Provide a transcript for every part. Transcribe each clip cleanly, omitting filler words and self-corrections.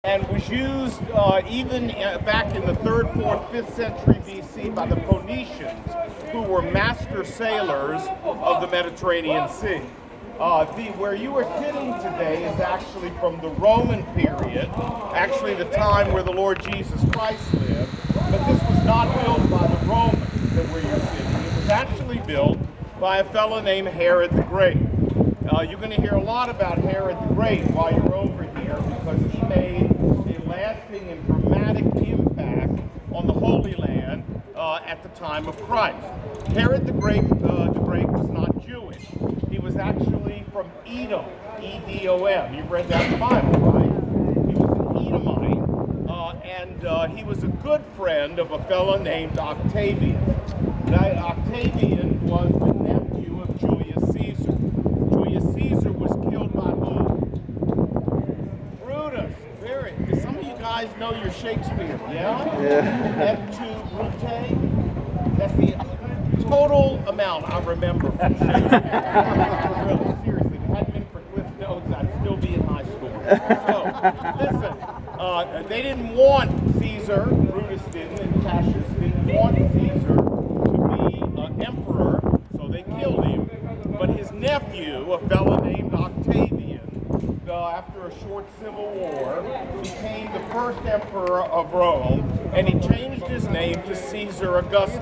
and was used even back in the 3rd, 4th, 5th century BC by the Phoenicians, who were master sailors of the Mediterranean Sea. Where you are sitting today is actually from the Roman period, actually the time where the Lord Jesus Christ lived, but this was not built by the Romans that where you're sitting. It was actually built by a fellow named Herod the Great. You're going to hear a lot about Herod the Great while you're over here because he made a lasting and dramatic impact on the Holy Land at the time of Christ. Herod the Great was not Jewish. He was actually from Edom, E-D-O-M. You've read that in the Bible, right? He was an Edomite, and he was a good friend of a fellow named Octavian. Octavian was the nephew of Julius Caesar. Julius Caesar was killed by who? Brutus. Do some of you guys know your Shakespeare? Yeah? Et tu, Brute? That's the total amount I remember from Shakespeare. Really, seriously. If it hadn't been for Cliff Notes, I'd still be in high school. So, listen, they didn't want Caesar, Brutus didn't, and Cassius didn't want Caesar to be emperor, so they killed him. But his nephew, a fellow named Octavian, after a short civil war, became the first emperor of Rome, and he changed his name to Caesar Augustus.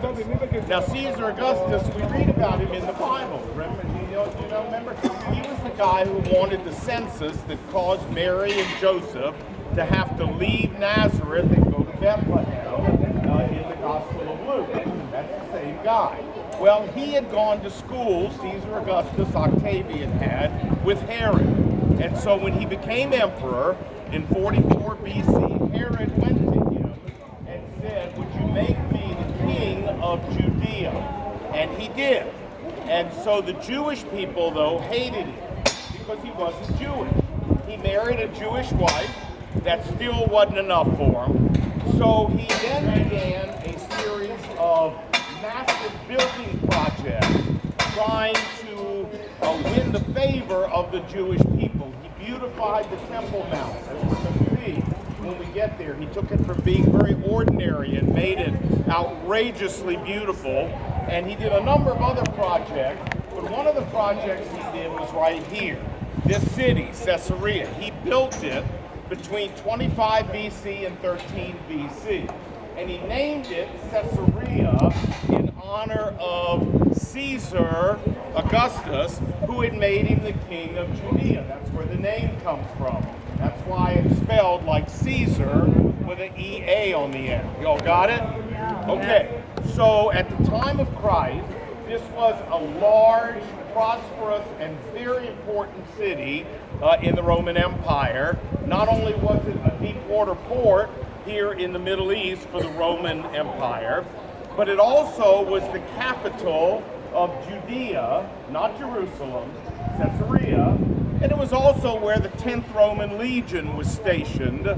Now, Caesar Augustus, we read about him in the Bible. Remember, remember? He was the guy who wanted the census that caused Mary and Joseph to have to leave Nazareth and go to Bethlehem in the Gospel of Luke. That's the same guy. Well, he had gone to school, Caesar Augustus, Octavian had, with Herod. And so when he became emperor in 44 BC, Herod went to him and said, "Would you make me the king of Judea?" And he did. And so the Jewish people, though, hated him because he wasn't Jewish. He married a Jewish wife. That still wasn't enough for him. So he then began a series of massive building projects trying to win the favor of the Jewish people. He beautified the Temple Mount, as we're going to see when we get there. He took it from being very ordinary and made it outrageously beautiful. And he did a number of other projects, but one of the projects he did was right here. This city, Caesarea. He built it between 25 BC and 13 BC. And he named it Caesarea in honor of Caesar Augustus, who had made him the king of Judea. That's where the name comes from. That's why it's spelled like Caesar with an E-A on the end. Y'all got it? Okay. So at the time of Christ, this was a large, prosperous, and very important city in the Roman Empire. Not only was it a deep water port here in the Middle East for the Roman Empire, but it also was the capital of Judea, not Jerusalem, Caesarea, and it was also where the 10th Roman Legion was stationed,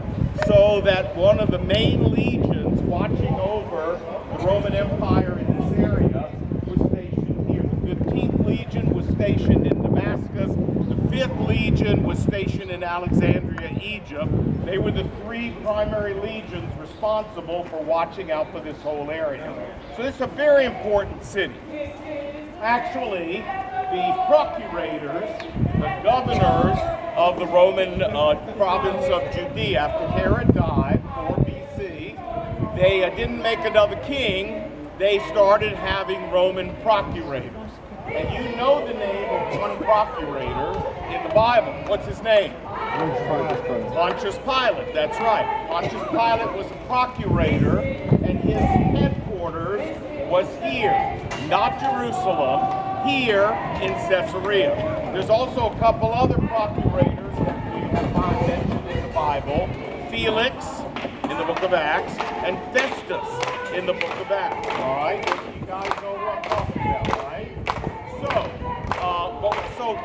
so that one of the main legions watching over the Roman Empire in this area was stationed here. The 15th Legion was stationed in Damascus. The 5th Legion was stationed in Alexandria, Egypt. They were the 3 primary legions responsible for watching out for this whole area. So this is a very important city. Actually, the procurators, the governors of the Roman province of Judea, after Herod died, 4 BC, they didn't make another king. They started having Roman procurators. And you know the name of one procurator in the Bible. What's his name? Pontius Pilate. That's right. Pontius Pilate was a procurator, and his headquarters was here, not Jerusalem, here in Caesarea. There's also a couple other procurators that we find mentioned in the Bible. Felix in the book of Acts, and Festus in the book of Acts. All right? You guys know what I'm talking about, right?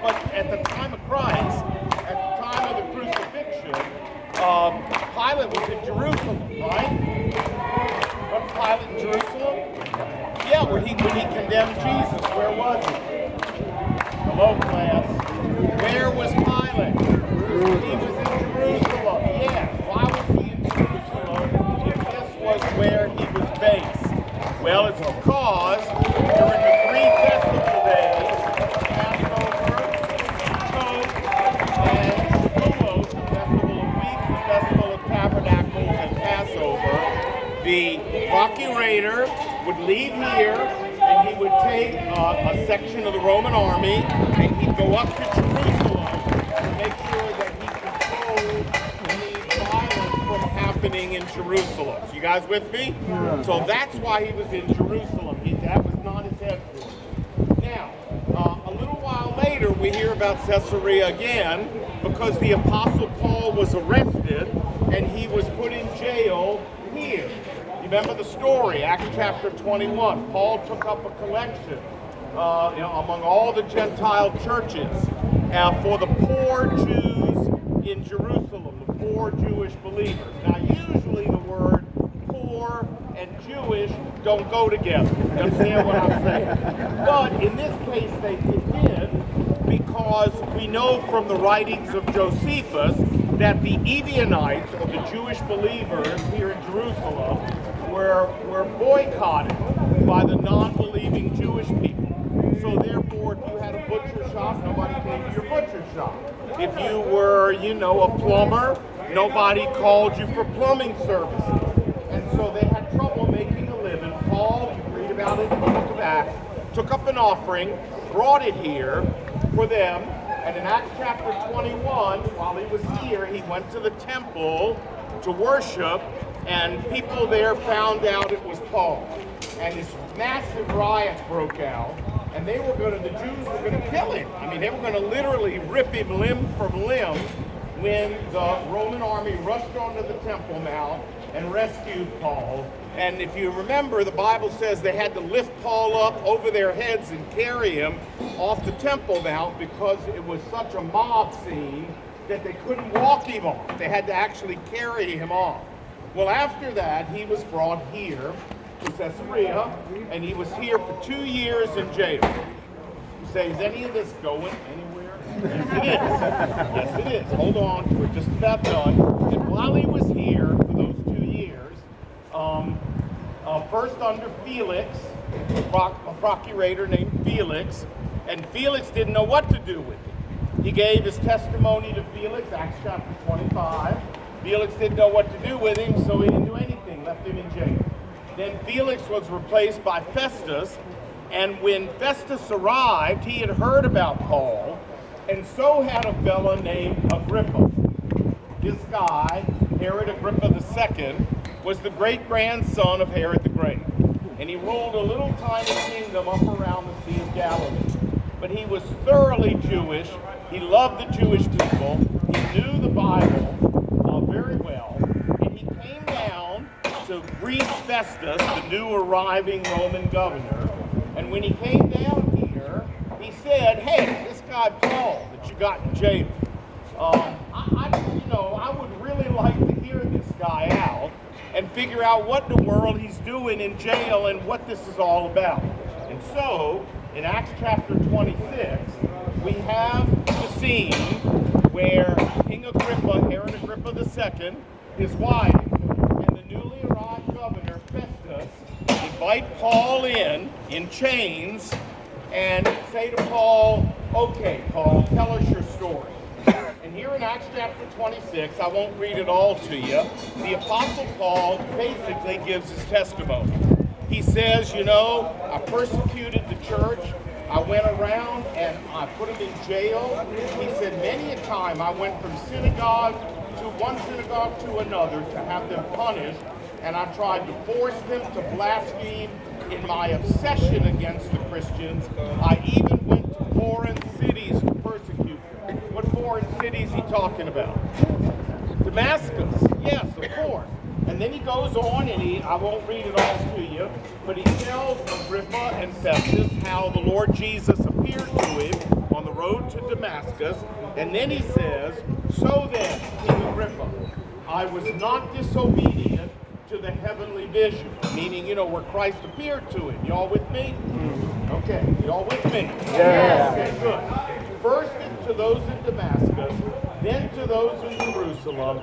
But at the time of Christ, at the time of the crucifixion, Pilate was in Jerusalem, right? Wasn't Pilate in Jerusalem? Yeah, when he condemned Jesus, where was he? Hello, class. Where was Pilate? He was in Jerusalem. Yeah. Why was Because during the 3 festival days, Passover, Sukkot, and Shavuot, the Festival of Weeks, the Festival of Tabernacles, and Passover, the procurator would leave here and he would take a section of the Roman army and he'd go up to Jerusalem to make sure that he controlled any violence from happening in Jerusalem. So you guys with me? Yeah. So that's why he was in Jerusalem. That was not his headquarters. Now, a little while later, we hear about Caesarea again because the Apostle Paul was arrested and he was put in jail here. You remember the story, Acts chapter 21. Paul took up a collection among all the Gentile churches for the poor Jews in Jerusalem, the poor Jewish believers. Now, usually the word poor and Jewish don't go together. You understand what I'm saying? But in this case, they did, because we know from the writings of Josephus that the Ebionites, or the Jewish believers here in Jerusalem, were boycotted by the non-believing Jewish people. So therefore, if you had a butcher shop, nobody came to your butcher shop. If you were, a plumber, nobody called you for plumbing services. And so they had trouble making a living. Paul, you read about it in the book of Acts, took up an offering, brought it here for them, and in Acts chapter 21, while he was here, he went to the temple to worship, and people there found out it was Paul. And this massive riot broke out, and the Jews were going to kill him. I mean, they were going to literally rip him limb from limb when the Roman army rushed onto the Temple Mount and rescued Paul. And if you remember, the Bible says they had to lift Paul up over their heads and carry him off the Temple Mount because it was such a mob scene that they couldn't walk him off. They had to actually carry him off. Well, after that, he was brought here to Caesarea, and he was here for 2 years in jail. You say, is any of this going anywhere? Yes, it is. Yes, it is. Hold on, we're just about done. And while he was here for those 2 years, first under Felix, a procurator named Felix, and Felix didn't know what to do with him. He gave his testimony to Felix, Acts chapter 25. Felix didn't know what to do with him, so he didn't do anything, left him in jail. Then Felix was replaced by Festus, and when Festus arrived, he had heard about Paul, and so had a fellow named Agrippa. This guy, Herod Agrippa II, was the great-grandson of Herod the Great, and he ruled a little tiny kingdom up around the Sea of Galilee. But he was thoroughly Jewish. He loved the Jewish people. He knew the Bible very well, and he came down to greet Festus, the new arriving Roman governor. And when he came down here, he said, "Hey, this guy Paul that you got in jail, I would really like to hear this guy out and figure out what in the world he's doing in jail and what this is all about." And so, in Acts chapter 26, we have the scene where King Agrippa, Herod Agrippa II, his wife, and the newly arrived governor, Festus, invite Paul in chains, and say to Paul, "Okay, Paul, tell us your story." And here in Acts chapter 26, I won't read it all to you, the Apostle Paul basically gives his testimony. He says, I persecuted the church. I went around and I put them in jail. He said many a time I went from synagogue to one synagogue to another to have them punished, and I tried to force them to blaspheme. In my obsession against the Christians, I even went to foreign cities to persecute them. What foreign cities is he talking about? Damascus, yes, of course. And then he goes on, and I won't read it all to you, but he tells Agrippa and Festus how the Lord Jesus appeared to him on the road to Damascus, and then he says, "So then, King Agrippa, I was not disobedient to the heavenly vision," meaning, where Christ appeared to him. Y'all with me? Okay, y'all with me? Yeah. Okay, good. First to those in Damascus, then to those in Jerusalem,